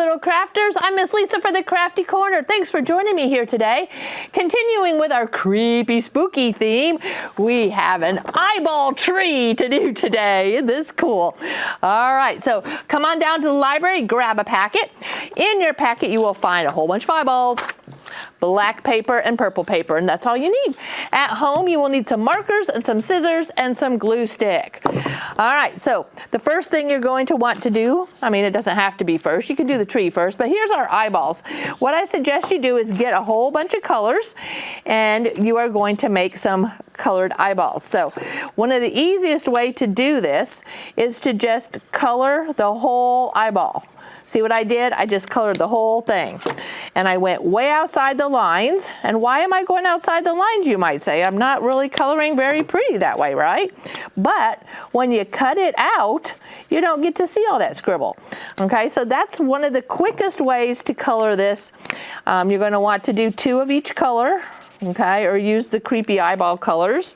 little crafters. I'm Miss Lisa for the Crafty Corner. Thanks for joining me here today. Continuing with our creepy, spooky theme, we have an eyeball tree to do today. Isn't this cool? All right, so come on down to the library, grab a packet. In your packet, you will find a whole bunch of eyeballs, black paper and purple paper, and that's all you need. At home, you will need some markers and some scissors and some glue stick. All right, so the first thing you're going to want to do, I mean, it doesn't have to be first, you can do the tree first, but here's our eyeballs. What I suggest you do is get a whole bunch of colors, and you are going to make some colored eyeballs. So one of the easiest way to do this is to just color the whole eyeball. See what I did? I just colored the whole thing. And I went way outside the lines. And why am I going outside the lines, you might say? I'm not really coloring very pretty that way, right? But when you cut it out, you don't get to see all that scribble. Okay, so that's one of the quickest ways to color this. You're going to want to do 2 of each color. Okay, or use the creepy eyeball colors,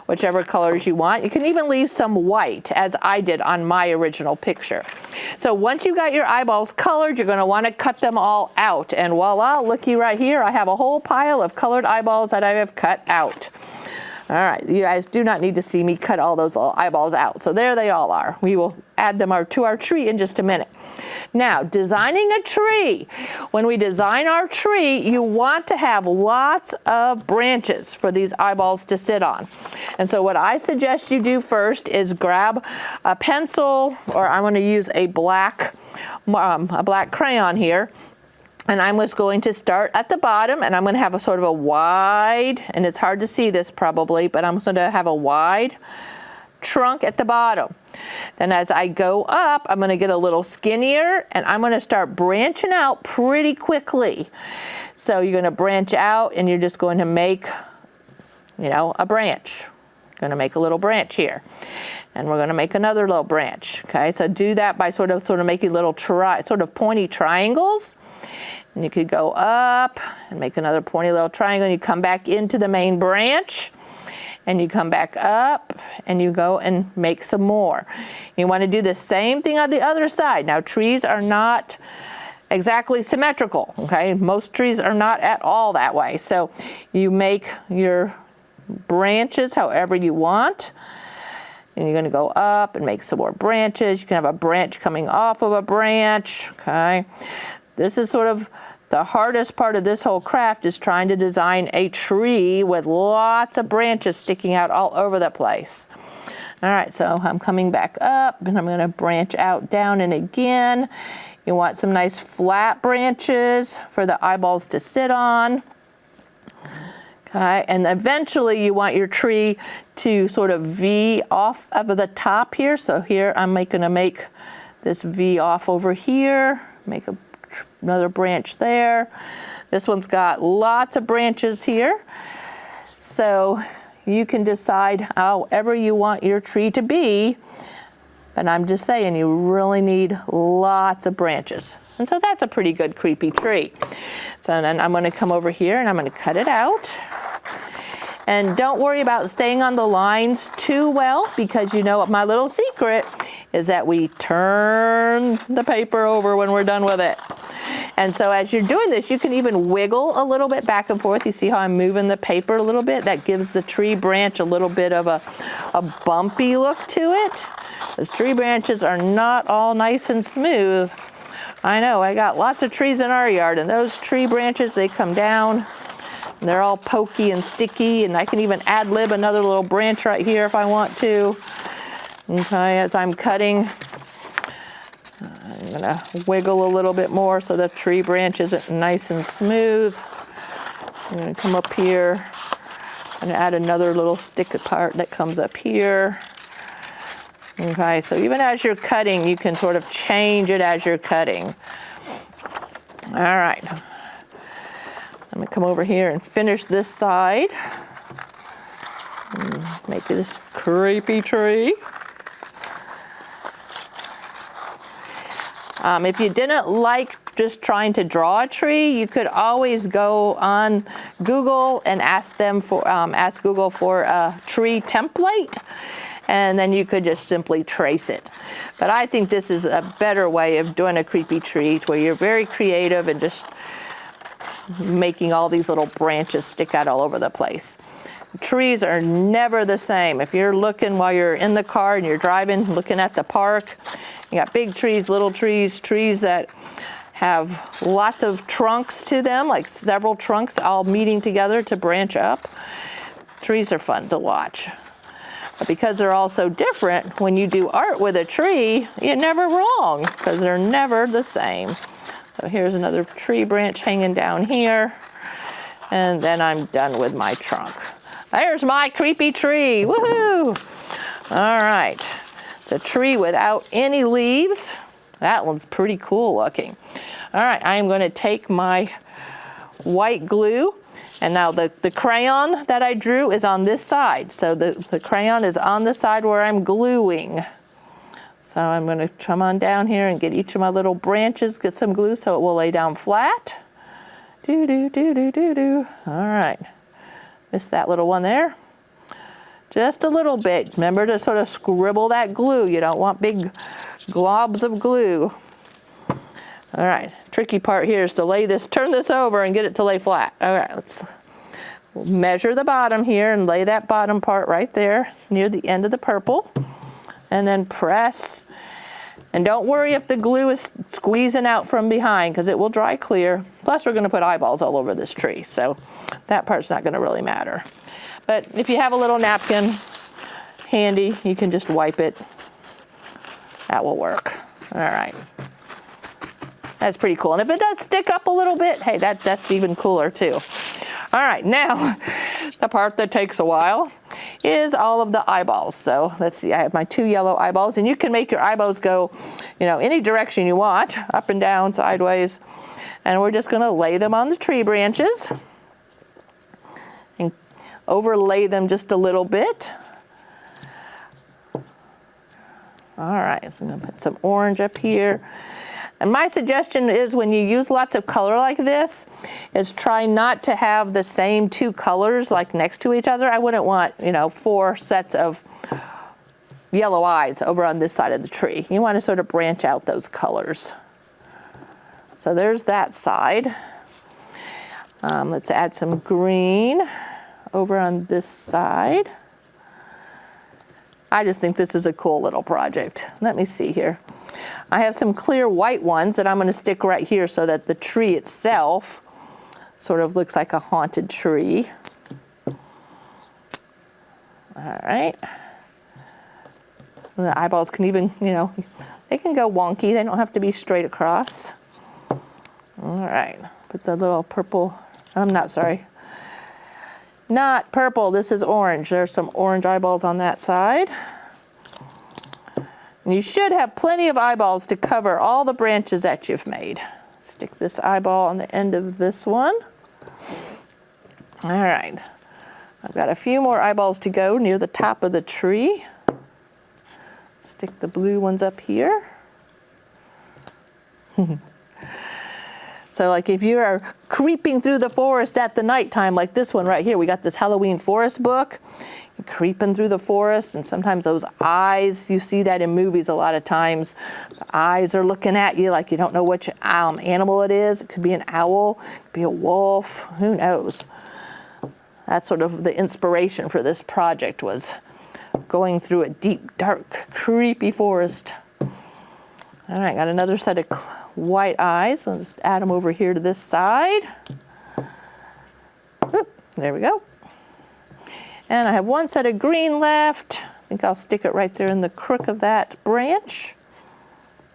whichever colors you want. You can even leave some white, as I did on my original picture. So once you got your eyeballs colored, you're going to want to cut them all out. And voila, looky right here, I have a whole pile of colored eyeballs that I have cut out. All right, you guys do not need to see me cut all those little eyeballs out. So there they all are. We will add them to our tree in just a minute. Now, designing a tree. When we design our tree, you want to have lots of branches for these eyeballs to sit on. And so what I suggest you do first is grab a pencil, or I'm going to use a black crayon here. And I'm just going to start at the bottom, and I'm going to have a sort of a wide, and it's hard to see this probably, but I'm going to have a wide trunk at the bottom. Then as I go up, I'm going to get a little skinnier, and I'm going to start branching out pretty quickly. So you're going to branch out, and you're just going to make, you know, a branch. Going to make a little branch here. And we're going to make another little branch. Okay, so do that by sort of making little sort of pointy triangles. And you could go up and make another pointy little triangle. And you come back into the main branch, and you come back up, and you go and make some more. You want to do the same thing on the other side. Now, trees are not exactly symmetrical. Okay, most trees are not at all that way. So you make your branches however you want. And you're going to go up and make some more branches. You can have a branch coming off of a branch, okay? This is sort of the hardest part of this whole craft, is trying to design a tree with lots of branches sticking out all over the place. All right, so I'm coming back up, and I'm going to branch out, down, and again. You want some nice flat branches for the eyeballs to sit on. Okay, and eventually you want your tree to sort of V off of the top here. So here I'm going to make this V off over here, make another branch there. This one's got lots of branches here. So you can decide however you want your tree to be. But I'm just saying, you really need lots of branches. And so that's a pretty good creepy tree. So then I'm going to come over here, and I'm going to cut it out. And don't worry about staying on the lines too well, because you know what my little secret is, that we turn the paper over when we're done with it. And so as you're doing this, you can even wiggle a little bit back and forth. You see how I'm moving the paper a little bit? That gives the tree branch a little bit of a bumpy look to it. Those tree branches are not all nice and smooth. I know, I got lots of trees in our yard, and those tree branches, they come down. They're all pokey and sticky, and I can even ad-lib another little branch right here if I want to. Okay, as I'm cutting, I'm going to wiggle a little bit more so the tree branch isn't nice and smooth. I'm going to come up here and add another little stick part that comes up here. Okay, so even as you're cutting, you can sort of change it as you're cutting. All right. I'm going to come over here and finish this side. Make this creepy tree. If you didn't like just trying to draw a tree, you could always go on Google and ask Google for a tree template. and then you could just simply trace it. But I think this is a better way of doing a creepy tree, where you're very creative and just making all these little branches stick out all over the place. Trees are never the same. If you're looking while you're in the car and you're driving, looking at the park, you got big trees, little trees, trees that have lots of trunks to them, like several trunks all meeting together to branch up. Trees are fun to watch. But because they're all so different, when you do art with a tree, you're never wrong, because they're never the same. So here's another tree branch hanging down here, and then I'm done with my trunk. There's my creepy tree, woohoo! All right, it's a tree without any leaves. That one's pretty cool looking. All right, I'm gonna take my white glue, and now the crayon that I drew is on this side. So the crayon is on the side where I'm gluing. So I'm gonna come on down here and get each of my little branches, get some glue so it will lay down flat. Do, do, do, do, do, do. All right. Missed that little one there. Just a little bit. Remember to sort of scribble that glue. You don't want big globs of glue. All right, tricky part here is to lay this, turn this over and get it to lay flat. All right, let's measure the bottom here and lay that bottom part right there near the end of the purple. And then press. And don't worry if the glue is squeezing out from behind, because it will dry clear. Plus we're going to put eyeballs all over this tree, so that part's not going to really matter. But if you have a little napkin handy, you can just wipe it. That will work. All right. That's pretty cool. And if it does stick up a little bit, hey, that's even cooler too. All right, now the part that takes a while is all of the eyeballs. So let's see, I have my 2 yellow eyeballs, and you can make your eyeballs go, any direction you want, up and down, sideways. And we're just gonna lay them on the tree branches and overlay them just a little bit. All right, I'm gonna put some orange up here. And my suggestion is, when you use lots of color like this, is try not to have the same 2 colors like next to each other. I wouldn't want, 4 sets of yellow eyes over on this side of the tree. You want to sort of branch out those colors. So there's that side. Let's add some green over on this side. I just think this is a cool little project. Let me see here. I have some clear white ones that I'm going to stick right here so that the tree itself sort of looks like a haunted tree. All right. The eyeballs can even, they can go wonky. They don't have to be straight across. All right. Put the little purple, not purple, this is orange. There's some orange eyeballs on that side. And you should have plenty of eyeballs to cover all the branches that you've made. Stick this eyeball on the end of this one. All right, I've got a few more eyeballs to go near the top of the tree. Stick the blue ones up here. So like if you are creeping through the forest at the nighttime, like this one right here, we got this Halloween forest book. You're creeping through the forest, and sometimes those eyes, you see that in movies a lot of times. The eyes are looking at you like you don't know which animal it is. It could be an owl, it could be a wolf, who knows. That's sort of the inspiration for this project, was going through a deep, dark, creepy forest. All right, got another set of white eyes. I'll just add them over here to this side. Oop, there we go. And I have one set of green left. I think I'll stick it right there in the crook of that branch.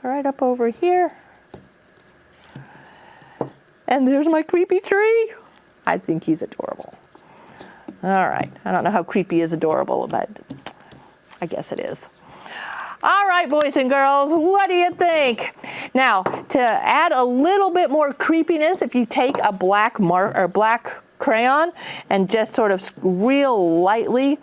Right up over here. And there's my creepy tree. I think he's adorable. All right, I don't know how creepy is adorable, but I guess it is. All right, boys and girls, what do you think? Now, to add a little bit more creepiness, if you take a black crayon and just sort of real lightly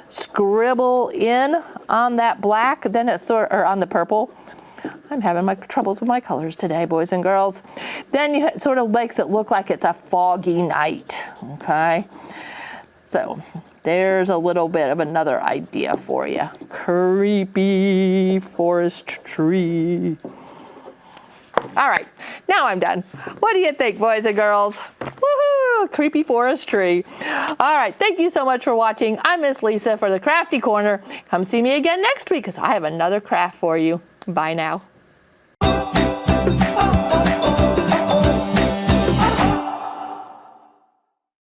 scribble in on that black, then it or on the purple. I'm having my troubles with my colors today, boys and girls. Then it sort of makes it look like it's a foggy night, okay? So there's a little bit of another idea for you. Creepy forest tree. All right, now I'm done. What do you think, boys and girls? Woohoo! Creepy forest tree. All right, thank you so much for watching. I'm Miss Lisa for the Crafty Corner. Come see me again next week because I have another craft for you. Bye now.